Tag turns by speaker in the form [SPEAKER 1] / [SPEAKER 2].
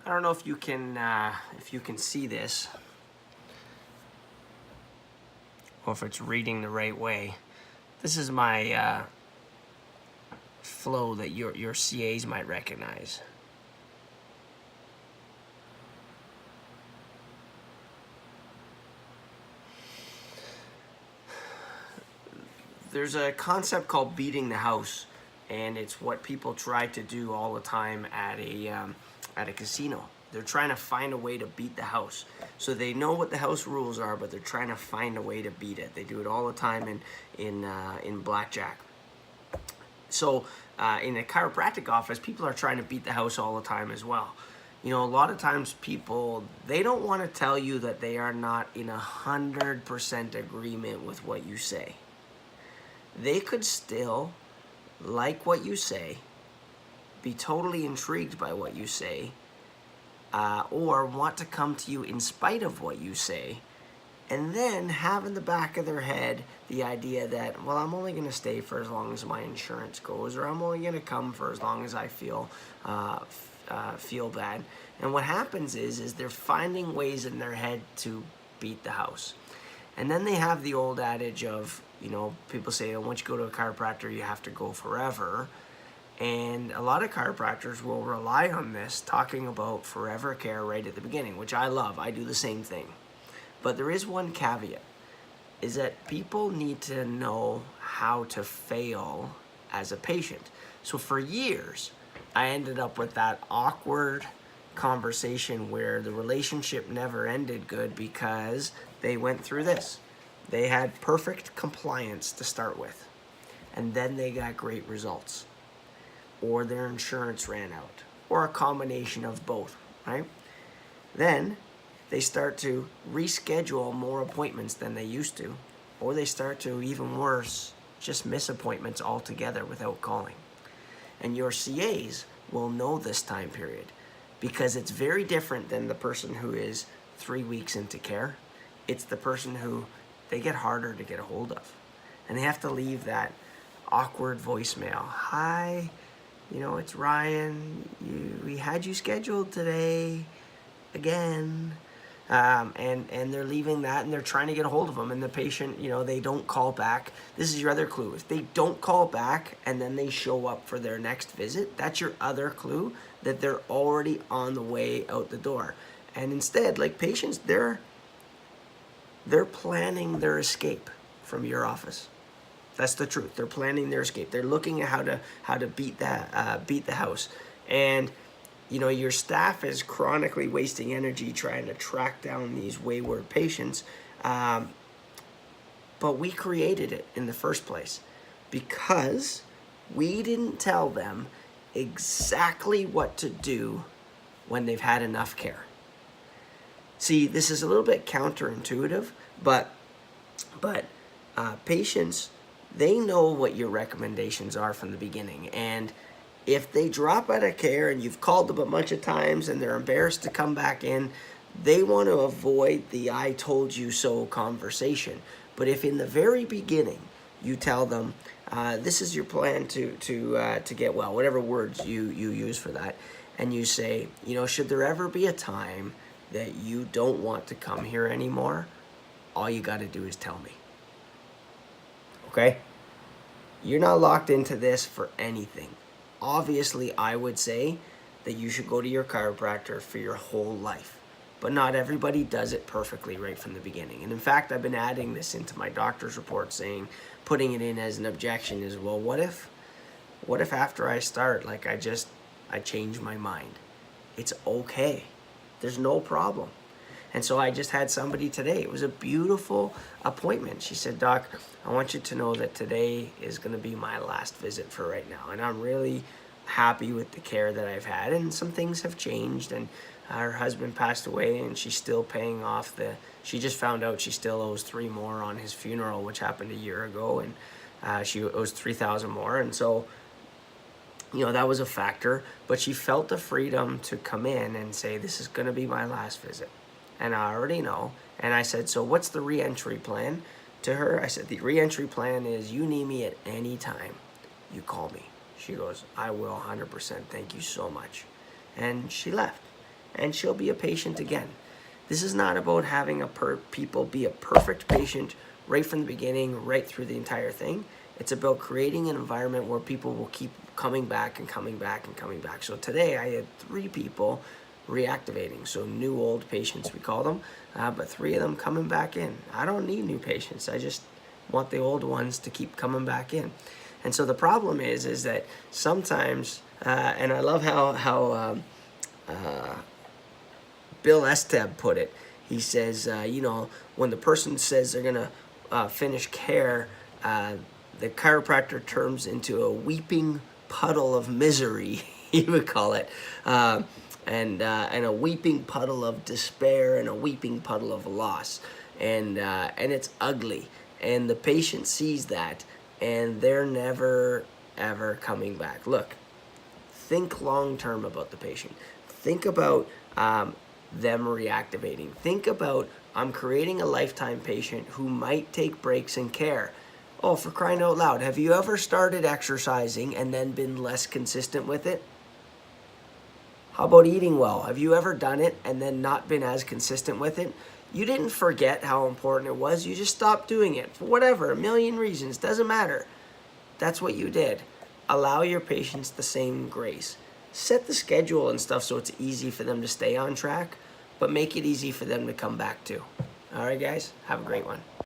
[SPEAKER 1] I don't know if you can see this, or if it's reading the right way. This is my flow that your CAs might recognize. There's a concept called beating the house, and it's what people try to do all the time at a casino. They're trying to find a way to beat the house. So they know what the house rules are, but they're trying to find a way to beat it. They do it all the time in blackjack. So in a chiropractic office, people are trying to beat the house all the time as well. You know, a lot of times people, they don't want to tell you that they are not in 100% agreement with what you say. They could still like what you say, be totally intrigued by what you say, or want to come to you in spite of what you say, and then have in the back of their head the idea that, well, I'm only going to stay for as long as my insurance goes, or I'm only going to come for as long as I feel bad. And what happens is they're finding ways in their head to beat the house. And then they have the old adage of, you know, people say, oh, once you go to a chiropractor, you have to go forever. And a lot of chiropractors will rely on this, talking about forever care right at the beginning, which I love. I do the same thing. But there is one caveat, is that people need to know how to fail as a patient. So for years, I ended up with that awkward conversation where the relationship never ended good because they went through this. They had perfect compliance to start with, and then they got great results, or their insurance ran out, or a combination of both, right? Then they start to reschedule more appointments than they used to, or they start to, even worse, just miss appointments altogether without calling. And your CAs will know this time period, because it's very different than the person who is 3 weeks into care. It's the person who they get harder to get a hold of. And they have to leave that awkward voicemail. Hi, you know, it's Ryan. We had you scheduled today again. And they're leaving that, and they're trying to get a hold of them. And the patient, you know, they don't call back. This is your other clue. If they don't call back and then they show up for their next visit, that's your other clue that they're already on the way out the door. And instead, like patients, they're planning their escape from your office. That's the truth. They're planning their escape. They're looking at how to beat the house. And you know, your staff is chronically wasting energy trying to track down these wayward patients. But we created it in the first place because we didn't tell them exactly what to do when they've had enough care. See, this is a little bit counterintuitive, but patients, they know what your recommendations are from the beginning. And if they drop out of care and you've called them a bunch of times and they're embarrassed to come back in, they want to avoid the I told you so conversation. But if in the very beginning you tell them, this is your plan to get well, whatever words you use for that, and you say, you know, should there ever be a time that you don't want to come here anymore, all you got to do is tell me. Okay? You're not locked into this for anything. Obviously, I would say that you should go to your chiropractor for your whole life. But not everybody does it perfectly right from the beginning. And in fact, I've been adding this into my doctor's report, saying, putting it in as an objection is, well, what if after I start, like I change my mind? It's okay. There's no problem. And so I just had somebody today. It was a beautiful appointment. She said, Doc, I want you to know that today is going to be my last visit for right now. And I'm really happy with the care that I've had. And some things have changed. And her husband passed away, and she's still paying off she just found out she still owes 3 more on his funeral, which happened a year ago. And she owes $3,000 more. And so, you know, that was a factor. But she felt the freedom to come in and say, this is going to be my last visit. And I already know. And I said, so what's the re-entry plan? To her, I said, the re-entry plan is you need me at any time. You call me. She goes, I will 100%. Thank you so much. And she left. and she'll be a patient again. This is not about having people be a perfect patient right from the beginning, right through the entire thing. It's about creating an environment where people will keep coming back and coming back and coming back. So today I had 3 people reactivating. So new old patients, we call them, but 3 of them coming back in. I don't need new patients. I just want the old ones to keep coming back in. And so the problem is that sometimes, and I love how Bill Esteb put it. He says, when the person says they're going to finish care, the chiropractor turns into a weeping puddle of misery, he would call it, and a weeping puddle of despair and a weeping puddle of loss. And it's ugly. And the patient sees that, and they're never, ever coming back. Look, think long-term about the patient. Think about them reactivating. Think about, I'm creating a lifetime patient who might take breaks in care. Oh, for crying out loud, have you ever started exercising and then been less consistent with it? How about eating well? Have you ever done it and then not been as consistent with it? You didn't forget how important it was. You just stopped doing it for whatever, a million reasons. Doesn't matter. That's what you did. Allow your patients the same grace. Set the schedule and stuff so it's easy for them to stay on track, but make it easy for them to come back to. All right, guys, have a great one.